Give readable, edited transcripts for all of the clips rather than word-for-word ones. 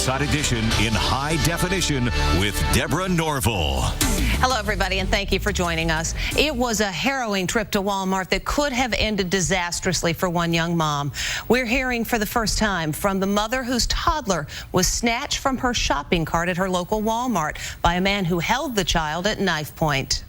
Inside Edition in high definition with Deborah Norville. Hello, everybody, and thank you for joining us. It was a harrowing trip to Walmart that could have ended disastrously for one young mom. We're hearing for the first time from the mother whose toddler was snatched from her shopping cart at her local Walmart by a man who held the child at knife point.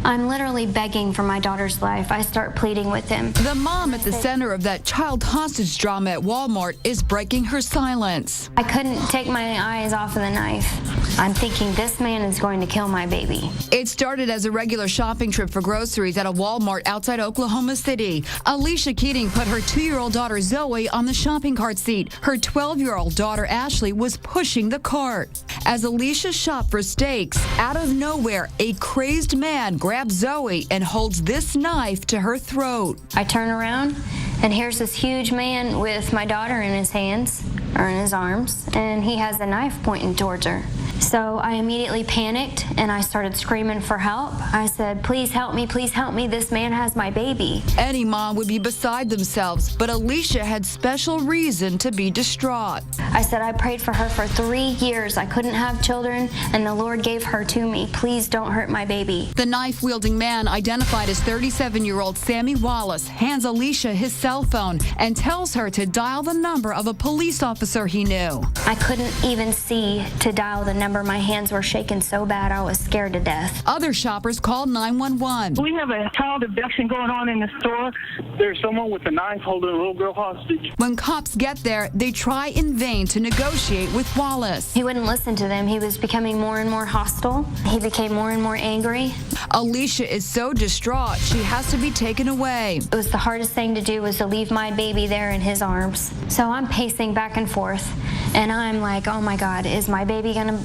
I'm literally begging for my daughter's life. I start pleading with him. The mom at the center of that child hostage drama at Walmart is breaking her silence. I couldn't take my eyes off of the knife. I'm thinking this man is going to kill my baby. It started as a regular shopping trip for groceries at a Walmart outside Oklahoma City. Alicia Keating put her 2-year-old daughter Zoe on the shopping cart seat. Her 12-year-old daughter Ashley was pushing the cart. As Alicia shopped for steaks, out of nowhere, a crazed man grabs Zoe and holds this knife to her throat. I turn around, and here's this huge man with my daughter in his hands, or in his arms, and he has the knife pointing towards her. So I immediately panicked, and I started screaming for help. I said, please help me, this man has my baby. Any mom would be beside themselves, but Alicia had special reason to be distraught. I said, I prayed for her for 3 years. I couldn't have children, and the Lord gave her to me. Please don't hurt my baby. The knife-wielding man, identified as 37-year-old Sammy Wallace, hands Alicia his cell phone and tells her to dial the number of a police officer he knew. I couldn't even see to dial the number. My hands were shaking so bad I was scared to death. Other shoppers called 911. We have a child abduction going on in the store. There's someone with a knife holding a little girl hostage. When cops get there, they try in vain to negotiate with Wallace. He wouldn't listen to them. He was becoming more and more hostile. He became more and more angry. Alicia is so distraught, she has to be taken away. It was the hardest thing to do, was to leave my baby there in his arms. So I'm pacing back and forth, and I'm like, oh my God, is my baby gonna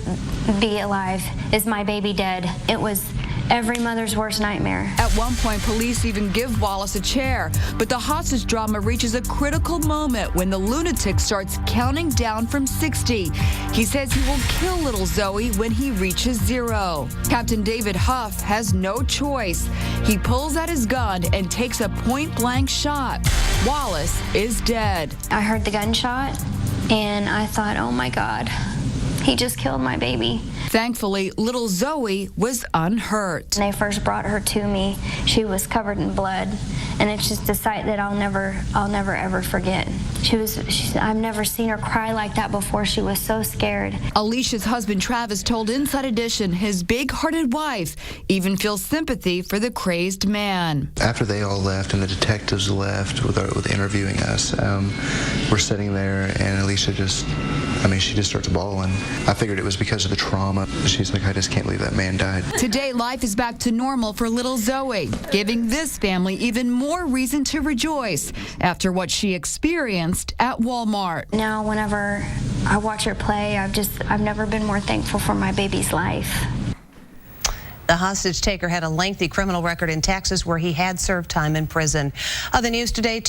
be alive? Is my baby dead? It was every mother's worst nightmare. At one point, police even give Wallace a chair, but the hostage drama reaches a critical moment when the lunatic starts counting down from 60. He says he will kill little Zoe when he reaches 0. Captain David Huff has no choice. He pulls out his gun and takes a point-blank shot. Wallace is dead. I heard the gunshot, and I thought, oh my God, he just killed my baby. Thankfully, little Zoe was unhurt. When they first brought her to me, she was covered in blood, and it's just a sight that I'll never ever forget. I've never seen her cry like that before. She was so scared. Alicia's husband Travis told Inside Edition his big-hearted wife even feels sympathy for the crazed man. After they all left and the detectives left with interviewing us, we're sitting there, and Alicia she just starts bawling. I figured it was because of the trauma. She's like, I just can't believe that man died. Today, life is back to normal for little Zoe, giving this family even more reason to rejoice after what she experienced at Walmart. Now, whenever I watch her play, I've never been more thankful for my baby's life. The hostage taker had a lengthy criminal record in Texas where he had served time in prison. Other news today, too.